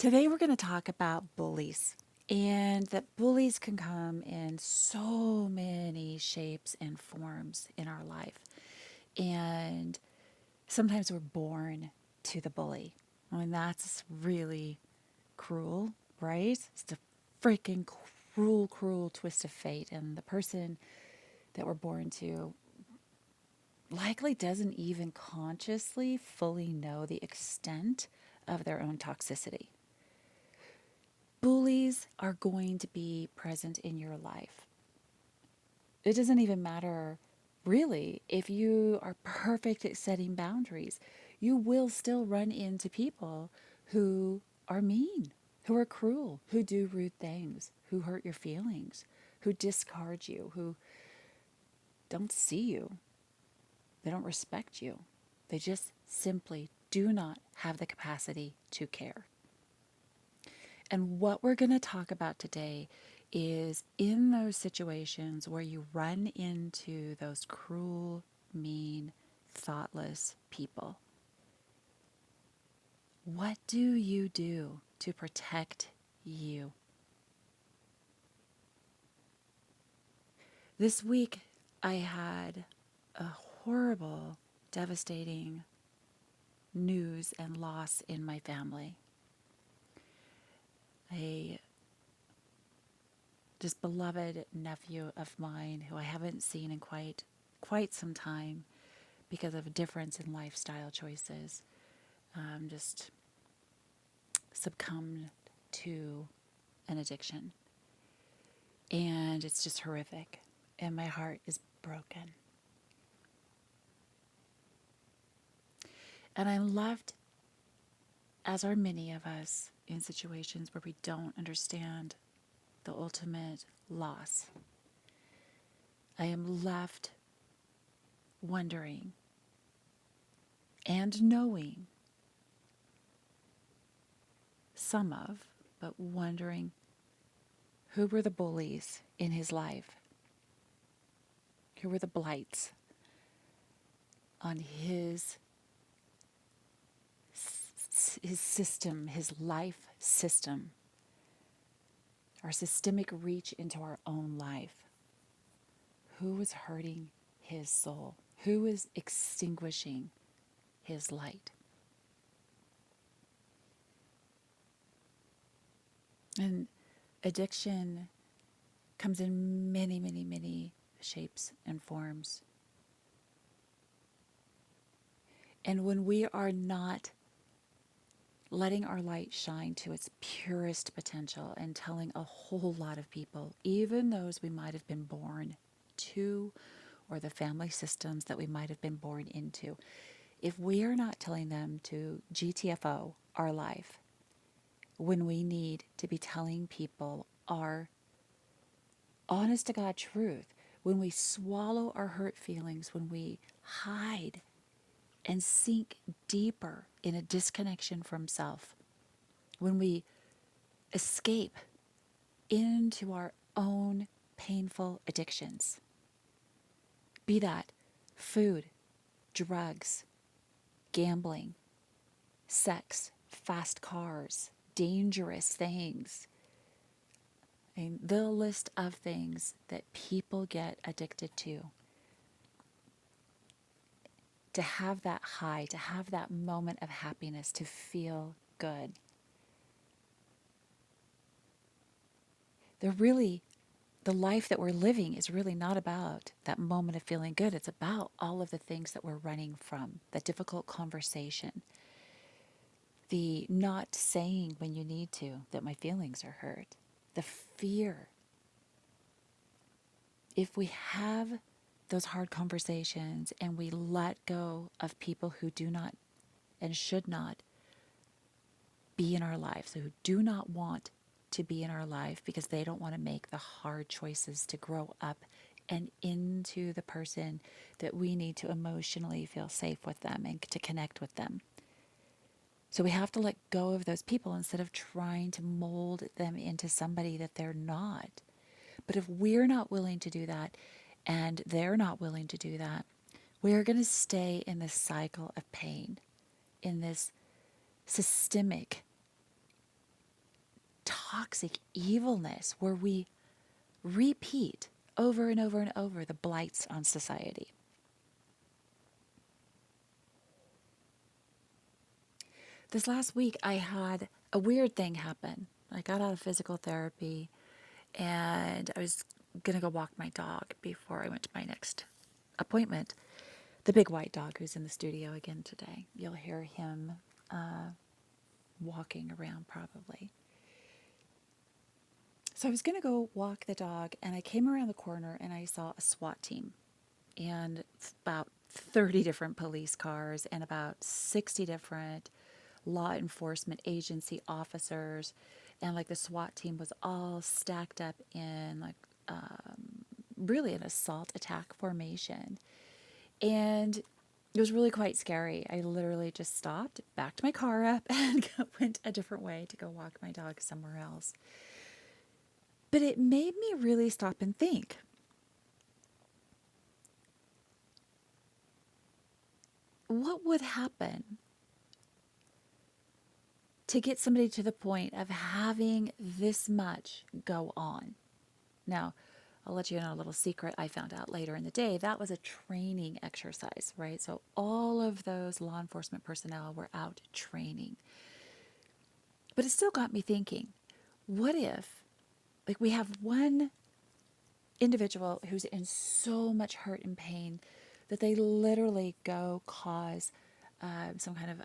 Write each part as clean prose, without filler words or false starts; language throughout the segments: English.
Today we're going to talk about bullies, and that bullies can come in so many shapes and forms in our life. And sometimes we're born to the bully. I mean, that's really cruel, right? It's a freaking cruel, cruel twist of fate. And the person that we're born to likely doesn't even consciously fully know the extent of their own toxicity. Bullies are going to be present in your life. It doesn't even matter, really, if you are perfect at setting boundaries. You will still run into people who are mean, who are cruel, who do rude things, who hurt your feelings, who discard you, who don't see you. They don't respect you. They just simply do not have the capacity to care. And what we're going to talk about today is in those situations where you run into those cruel, mean, thoughtless people. What do you do to protect you? This week, I had a horrible, devastating news and loss in my family. A just beloved nephew of mine who I haven't seen in quite some time because of a difference in lifestyle choices, just succumbed to an addiction. And it's just horrific. And my heart is broken. And I'm left, as are many of us, in situations where we don't understand the ultimate loss. I am left wondering and knowing but wondering who were the bullies in his life? Who were the blights on his system, his life system, our systemic reach into our own life? Who was hurting his soul? Who was extinguishing his light? And addiction comes in many, many, many shapes and forms. And when we are not letting our light shine to its purest potential and telling a whole lot of people, even those we might have been born to or the family systems that we might have been born into, if we are not telling them to GTFO our life, when we need to be telling people our honest to God truth, when we swallow our hurt feelings, when we hide and sink deeper in a disconnection from self, when we escape into our own painful addictions, be that food, drugs, gambling, sex, fast cars, dangerous things. I mean, the list of things that people get addicted to have that high, to have that moment of happiness, to feel good. The life that we're living is really not about that moment of feeling good. It's about all of the things that we're running from, the difficult conversation, the not saying when you need to that my feelings are hurt, the fear. If we have those hard conversations and we let go of people who do not and should not be in our lives, who do not want to be in our life because they don't want to make the hard choices to grow up and into the person that we need to emotionally feel safe with them and to connect with them. So we have to let go of those people instead of trying to mold them into somebody that they're not. But if we're not willing to do that and they're not willing to do that, we're going to stay in this cycle of pain, in this systemic toxic evilness where we repeat over and over and over the blights on society. This last week, I had a weird thing happen. I got out of physical therapy and I was going to go walk my dog before I went to my next appointment. The big white dog who's in the studio again today. You'll hear him walking around probably. So I was going to go walk the dog, and I came around the corner and I saw a SWAT team and about 30 different police cars and about 60 different law enforcement agency officers. And like the SWAT team was all stacked up in like really an assault attack formation. And it was really quite scary. I literally just stopped, backed my car up, and went a different way to go walk my dog somewhere else. But it made me really stop and think. What would happen to get somebody to the point of having this much go on? Now, I'll let you in on a little secret I found out later in the day. That was a training exercise, right? So all of those law enforcement personnel were out training. But it still got me thinking, what if, like, we have one individual who's in so much hurt and pain that they literally go cause some kind of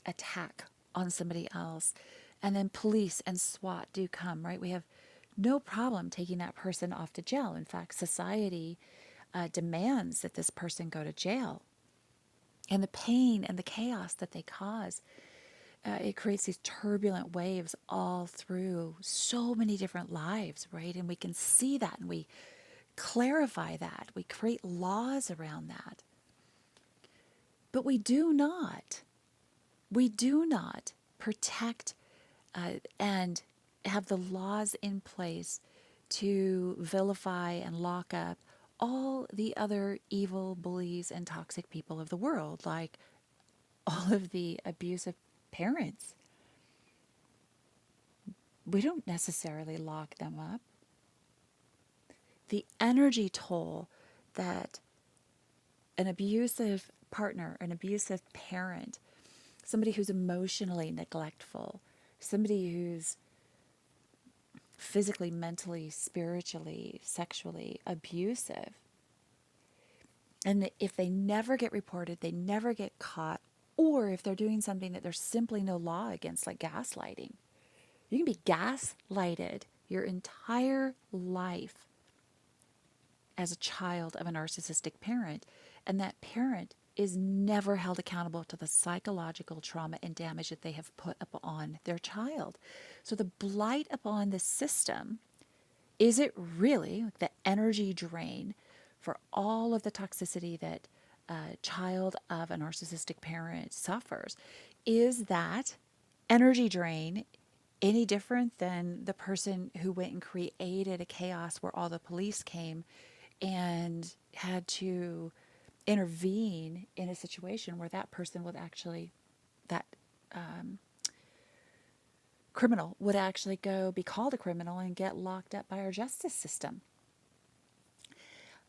attack on somebody else. And then police and SWAT do come, right? We have no problem taking that person off to jail. In fact, society demands that this person go to jail. And the pain and the chaos that they cause, it creates these turbulent waves all through so many different lives, right? And we can see that and we clarify that. We create laws around that. But we do not protect and have the laws in place to vilify and lock up all the other evil bullies and toxic people of the world, like all of the abusive parents. We don't necessarily lock them up. The energy toll that an abusive partner, an abusive parent, somebody who's emotionally neglectful, somebody who's physically, mentally, spiritually, sexually abusive. And if they never get reported, they never get caught, or if they're doing something that there's simply no law against, like gaslighting. You can be gaslighted your entire life as a child of a narcissistic parent, and that parent is never held accountable to the psychological trauma and damage that they have put upon their child. So the blight upon the system, is it really like the energy drain for all of the toxicity that a child of a narcissistic parent suffers? Is that energy drain any different than the person who went and created a chaos where all the police came and had to intervene in a situation where that person would actually, that criminal would actually go be called a criminal and get locked up by our justice system?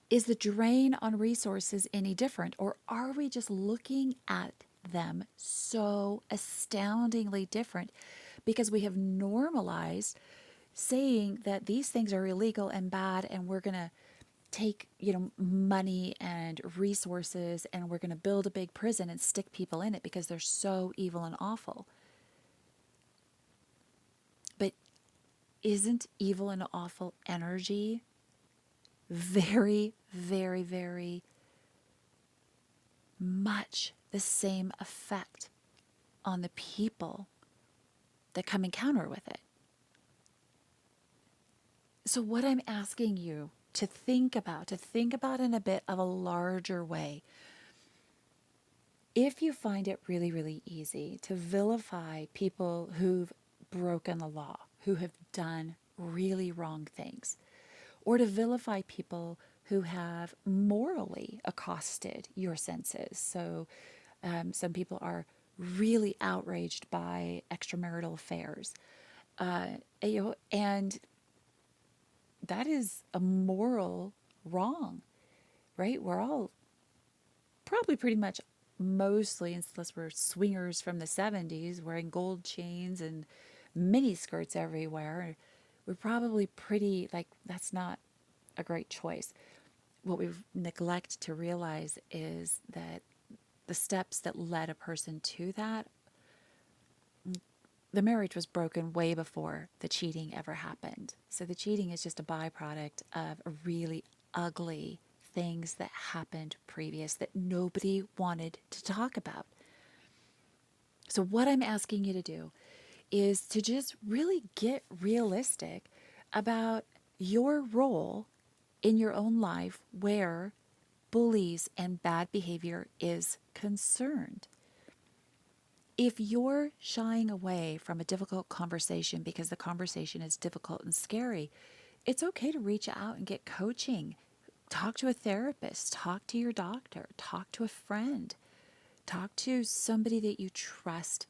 Is the drain on resources any different, or are we just looking at them so astoundingly different because we have normalized saying that these things are illegal and bad, and we're going to take, money and resources, and we're going to build a big prison and stick people in it because they're so evil and awful. But isn't evil and awful energy very, very, very much the same effect on the people that come encounter with it? So what I'm asking you to think about in a bit of a larger way, if you find it really, really easy to vilify people who've broken the law, who have done really wrong things, or to vilify people who have morally accosted your senses. So some people are really outraged by extramarital affairs. And that is a moral wrong, right? We're all probably pretty much mostly, unless we're swingers from the 70s, wearing gold chains and mini skirts everywhere. We're probably pretty, like, that's not a great choice. What we neglect to realize is that the steps that led a person to that, the marriage was broken way before the cheating ever happened. So the cheating is just a byproduct of a really ugly things that happened previous that nobody wanted to talk about. So what I'm asking you to do is to just really get realistic about your role in your own life where bullies and bad behavior is concerned. If you're shying away from a difficult conversation because the conversation is difficult and scary, it's okay to reach out and get coaching. Talk to a therapist, talk to your doctor, talk to a friend, talk to somebody that you trust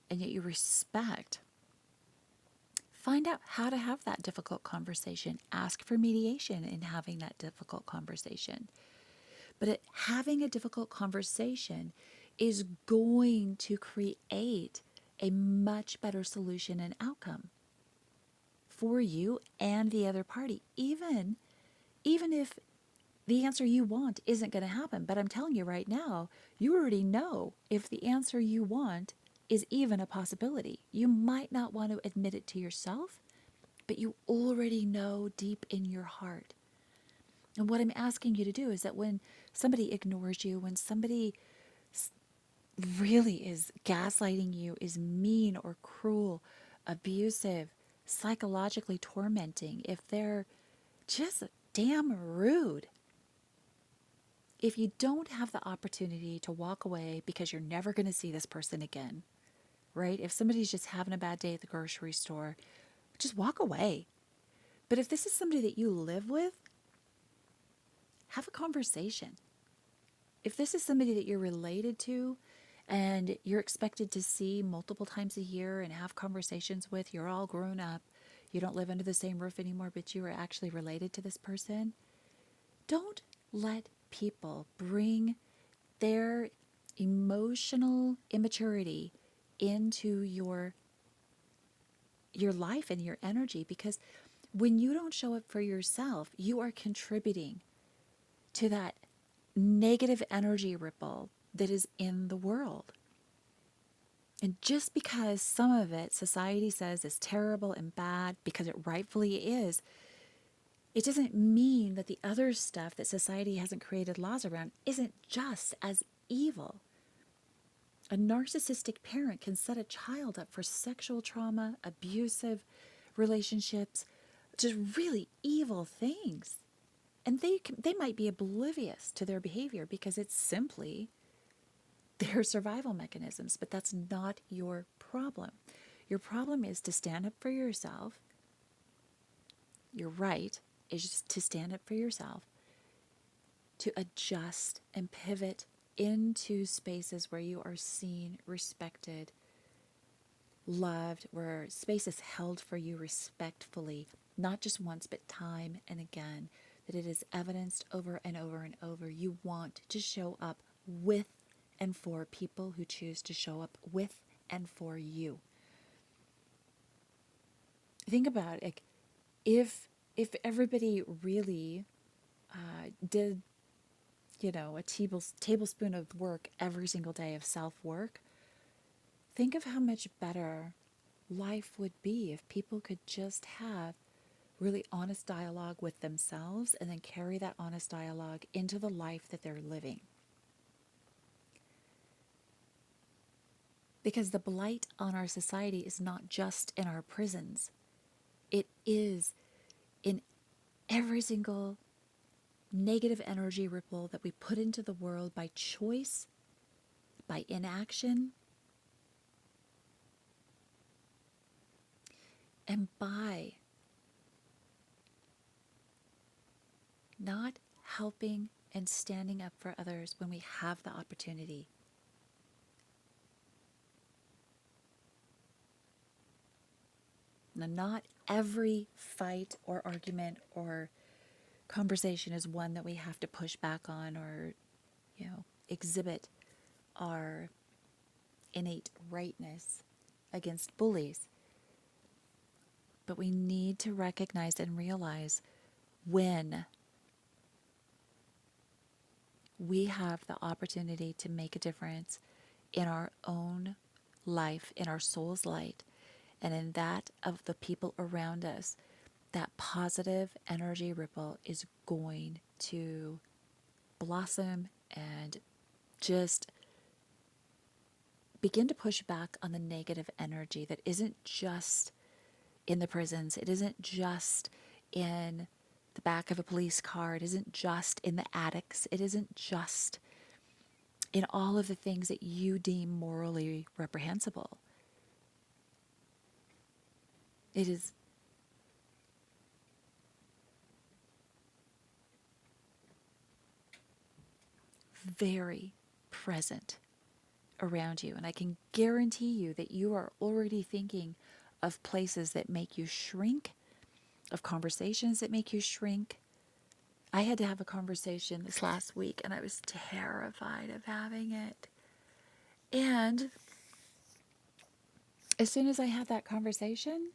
and that you respect. Find out how to have that difficult conversation. Ask for mediation in having that difficult conversation. But having a difficult conversation is going to create a much better solution and outcome for you and the other party, even if the answer you want isn't going to happen. But I'm telling you right now, you already know if the answer you want is even a possibility. You might not want to admit it to yourself, but you already know deep in your heart. And what I'm asking you to do is that when somebody ignores you, when somebody really is gaslighting you, is mean or cruel, abusive, psychologically tormenting, if they're just damn rude, if you don't have the opportunity to walk away because you're never going to see this person again, right? If somebody's just having a bad day at the grocery store, just walk away. But if this is somebody that you live with, have a conversation. If this is somebody that you're related to and you're expected to see multiple times a year and have conversations with, you're all grown up, you don't live under the same roof anymore, but you are actually related to this person, don't let people bring their emotional immaturity into your life and your energy, because when you don't show up for yourself, you are contributing to that negative energy ripple that is in the world. And just because some of it society says is terrible and bad, because it rightfully is, it doesn't mean that the other stuff that society hasn't created laws around isn't just as evil. A narcissistic parent can set a child up for sexual trauma, abusive relationships, just really evil things. And they might be oblivious to their behavior because it's simply their survival mechanisms, but that's not your problem. Your problem is to stand up for yourself. Your right is just to stand up for yourself, to adjust and pivot into spaces where you are seen, respected, loved, where space is held for you respectfully, not just once, but time and again, that it is evidenced over and over and over. You want to show up with and for people who choose to show up with and for you. Think about it. Like, if everybody really did, a tablespoon of work every single day of self-work, think of how much better life would be if people could just have really honest dialogue with themselves and then carry that honest dialogue into the life that they're living. Because the blight on our society is not just in our prisons. It is in every single negative energy ripple that we put into the world by choice, by inaction, and by not helping and standing up for others when we have the opportunity. Now, not every fight or argument or conversation is one that we have to push back on or, exhibit our innate rightness against bullies. But we need to recognize and realize when we have the opportunity to make a difference in our own life, in our soul's light, and in that of the people around us, that positive energy ripple is going to blossom and just begin to push back on the negative energy that isn't just in the prisons. It isn't just in the back of a police car. It isn't just in the attics. It isn't just in all of the things that you deem morally reprehensible. It is very present around you. And I can guarantee you that you are already thinking of places that make you shrink, of conversations that make you shrink. I had to have a conversation this last week and I was terrified of having it. And as soon as I had that conversation,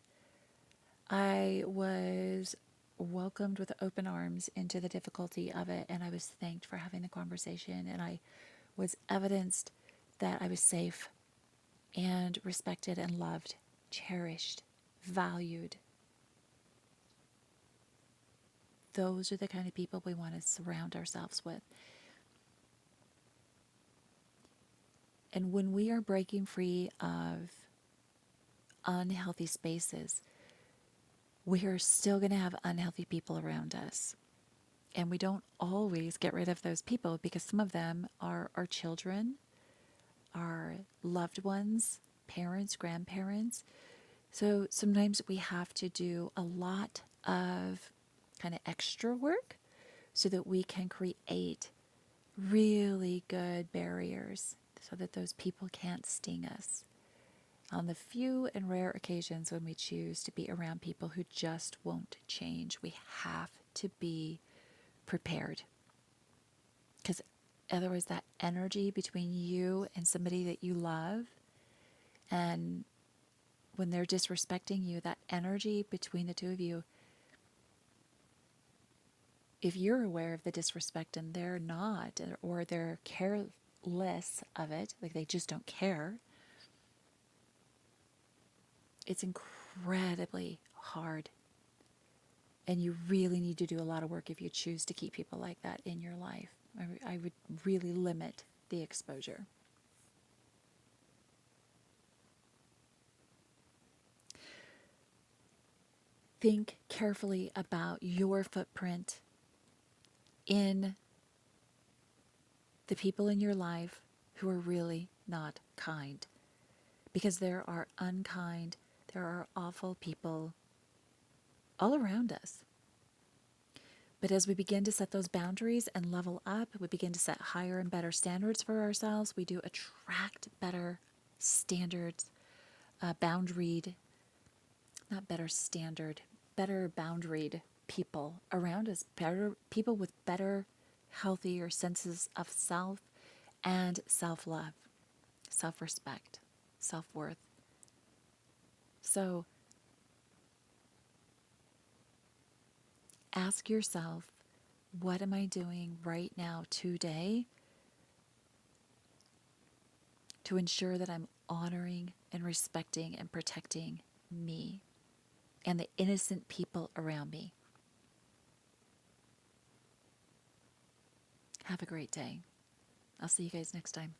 I was welcomed with open arms into the difficulty of it. And I was thanked for having the conversation. And I was evidenced that I was safe and respected and loved, cherished, valued. Those are the kind of people we want to surround ourselves with. And when we are breaking free of unhealthy spaces, we are still going to have unhealthy people around us. And we don't always get rid of those people because some of them are our children, our loved ones, parents, grandparents. So sometimes we have to do a lot of kind of extra work so that we can create really good barriers so that those people can't sting us. On the few and rare occasions when we choose to be around people who just won't change, we have to be prepared. Because otherwise that energy between you and somebody that you love, and when they're disrespecting you, that energy between the two of you, if you're aware of the disrespect and they're not, or they're careless of it, like they just don't care, it's incredibly hard. And you really need to do a lot of work if you choose to keep people like that in your life. I would really limit the exposure. Think carefully about your footprint in the people in your life who are really not kind. Because there are unkind, there are awful people all around us. But as we begin to set those boundaries and level up, we begin to set higher and better standards for ourselves. We do attract better standards, boundaried, not better standard, better boundaried people around us, better people with better, healthier senses of self and self-love, self-respect, self-worth. So ask yourself, what am I doing right now today to ensure that I'm honoring and respecting and protecting me and the innocent people around me? Have a great day. I'll see you guys next time.